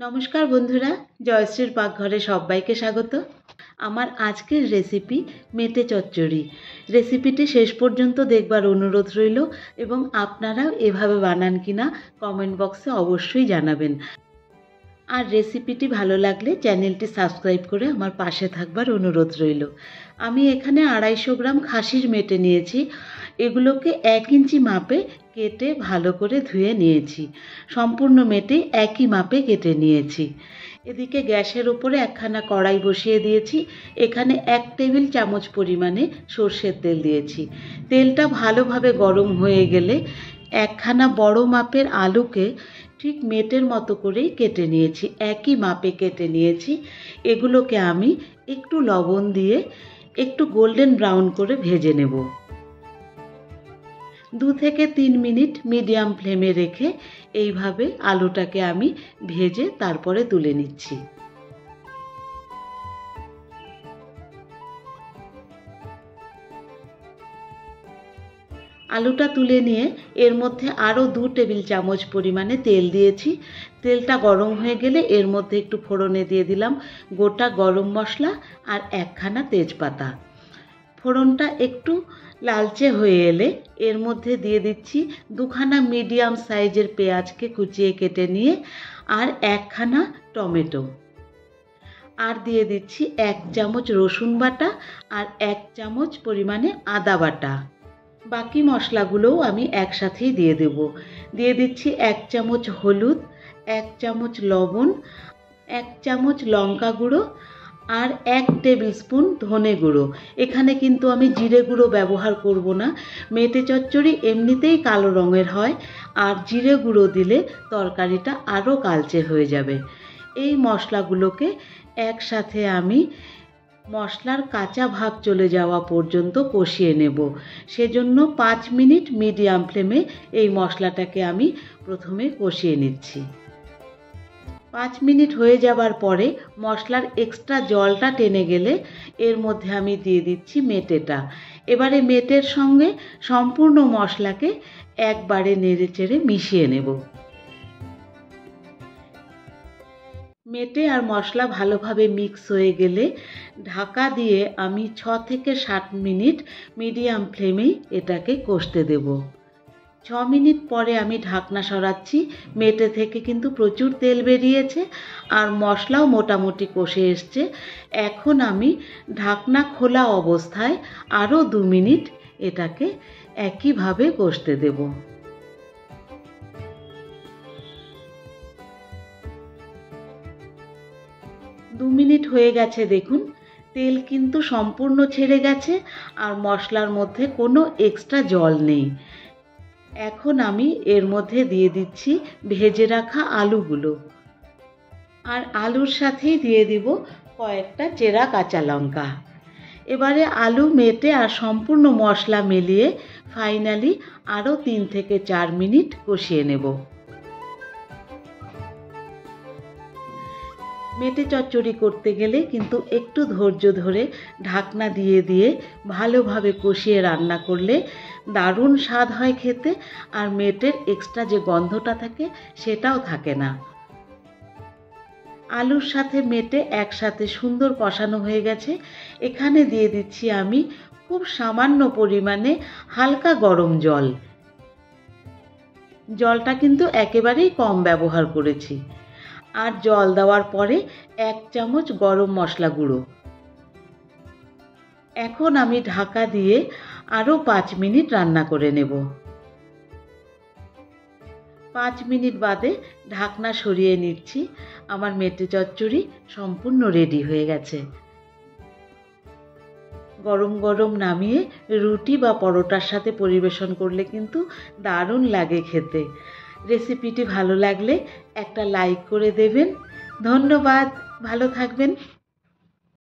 নমস্কার বন্ধুরা, জয়শ্রীর পাকঘরে সবাইকে স্বাগত। আমার আজকের রেসিপি মেটে চচ্চড়ি। রেসিপিটি শেষ পর্যন্ত দেখবার অনুরোধ রইল এবং আপনারাও এভাবে বানান কিনা কমেন্ট বক্সে অবশ্যই জানাবেন। আর রেসিপিটি ভালো লাগলে চ্যানেলটি সাবস্ক্রাইব করে আমার পাশে থাকবার অনুরোধ রইল। আমি এখানে 250 গ্রাম খাসির মেটে নিয়েছি। এগুলোকে 1 ইঞ্চি মাপে কেটে ভালো করে ধুয়ে নিয়েছি। সম্পূর্ণ মেটে একই মাপে কেটে নিয়েছি। এদিকে গ্যাসের উপরে একখানা কড়াই বসিয়ে দিয়েছি। এখানে 1 টেবিল চামচ পরিমাণে সর্ষের তেল দিয়েছি। তেলটা ভালোভাবে গরম হয়ে গেলে একখানা বড় মাপের আলুকে ঠিক মেটের মতো করেই কেটে নিয়েছি, একই মাপে কেটে নিয়েছি। এগুলোকে আমি একটু লবণ দিয়ে একটু গোল্ডেন ব্রাউন করে ভেজে নেব। 2 থেকে 3 মিনিট মিডিয়াম ফ্লেমে রেখে এইভাবে আলুটাকে আমি ভেজে তারপরে তুলে নিচ্ছি। আলুটা তুলে নিয়ে এর মধ্যে আরও 2 টেবিল চামচ পরিমাণে তেল দিয়েছি। তেলটা গরম হয়ে গেলে এর মধ্যে একটু ফোড়নে দিয়ে দিলাম গোটা গরম মশলা আর একখানা তেজপাতা। ফোড়নটা একটু লালচে হয়ে এলে এর মধ্যে দিয়ে দিচ্ছি 2খানা মিডিয়াম সাইজের পেঁয়াজকে কুচিয়ে কেটে নিয়ে আর একখানা টমেটো, আর দিয়ে দিচ্ছি 1 চামচ রসুন বাটা আর 1 চামচ পরিমাণে আদা বাটা। বাকি মশলাগুলোও আমি একসাথেই দিয়ে দেব। দিয়ে দিচ্ছি 1 চামচ হলুদ, 1 চামচ লবণ, 1 চামচ লঙ্কা গুঁড়ো আর 1 টেবিল স্পুন ধনে গুঁড়ো। এখানে কিন্তু আমি জিরে গুঁড়ো ব্যবহার করব না। মেটে চচ্চড়ি এমনিতেই কালো রঙের হয়, আর জিরে গুঁড়ো দিলে তরকারিটা আরও কালচে হয়ে যাবে। এই মশলাগুলোকে একসাথে আমি মশলার কাঁচা ভাব চলে যাওয়া পর্যন্ত কষিয়ে নেব। সেজন্য 5 মিনিট মিডিয়াম ফ্লেমে এই মশলাটাকে আমি প্রথমে কষিয়ে নিচ্ছি। 5 মিনিট হয়ে যাবার পরে মশলার এক্সট্রা জলটা টেনে গেলে এর মধ্যে আমি দিয়ে দিচ্ছি মেটেটা। এবারে মেটের সঙ্গে সম্পূর্ণ মশলাকে একবারে নেড়েচেড়ে মিশিয়ে নেব। মেটে আর মশলা ভালোভাবে মিক্স হয়ে গেলে ঢাকা দিয়ে আমি 6 থেকে 7 মিনিট মিডিয়াম ফ্লেমেই এটাকে কষতে দেব। 6 মিনিট পরে আমি ঢাকনা সরাচ্ছি। মেটে থেকে কিন্তু প্রচুর তেল বেরিয়েছে আর মশলাও মোটামুটি কষে এসছে। এখন আমি ঢাকনা খোলা অবস্থায় আরও 2 মিনিট এটাকে একইভাবে কষতে দেব। 2 মিনিট হয়ে গেছে, দেখুন তেল কিন্তু সম্পূর্ণ ছেড়ে গেছে আর মশলার মধ্যে কোনো এক্সট্রা জল নেই। এখন আমি এর মধ্যে দিয়ে দিচ্ছি ভেজে রাখা আলুগুলো, আর আলুর সাথেই দিয়ে দিব কয়েকটা চেরা কাঁচা লঙ্কা। এবারে আলু মেটে আর সম্পূর্ণ মশলা মিলিয়ে ফাইনালি আরও 3 থেকে 4 মিনিট কষিয়ে নেব। মেটে চচ্চড়ি করতে গেলে কিন্তু একটু ধৈর্য ধরে ঢাকনা দিয়ে দিয়ে ভালোভাবে কষিয়ে রান্না করলে দারুণ স্বাদ হয় খেতে, আর মেটের এক্সট্রা যে গন্ধটা থাকে সেটাও থাকে না। আলুর সাথে মেটে একসাথে সুন্দর কষানো হয়ে গেছে। এখানে দিয়ে দিচ্ছি আমি খুব সামান্য পরিমাণে হালকা গরম জল। জলটা কিন্তু একেবারেই কম ব্যবহার করেছি। আর জল দেওয়ার পরে 1 চামচ গরম মশলা গুঁড়ো। এখন আমি ঢাকা দিয়ে আরও 5 মিনিট রান্না করে নেব। 5 মিনিট বাদে ঢাকনা সরিয়ে নিচ্ছি। আমার মেটে চচ্চড়ি সম্পূর্ণ রেডি হয়ে গেছে। গরম গরম নামিয়ে রুটি বা পরোটার সাথে পরিবেশন করলে কিন্তু দারুণ লাগে খেতে। রেসিপিটি ভালো লাগলে একটা লাইক করে দেবেন। ধন্যবাদ, ভালো থাকবেন।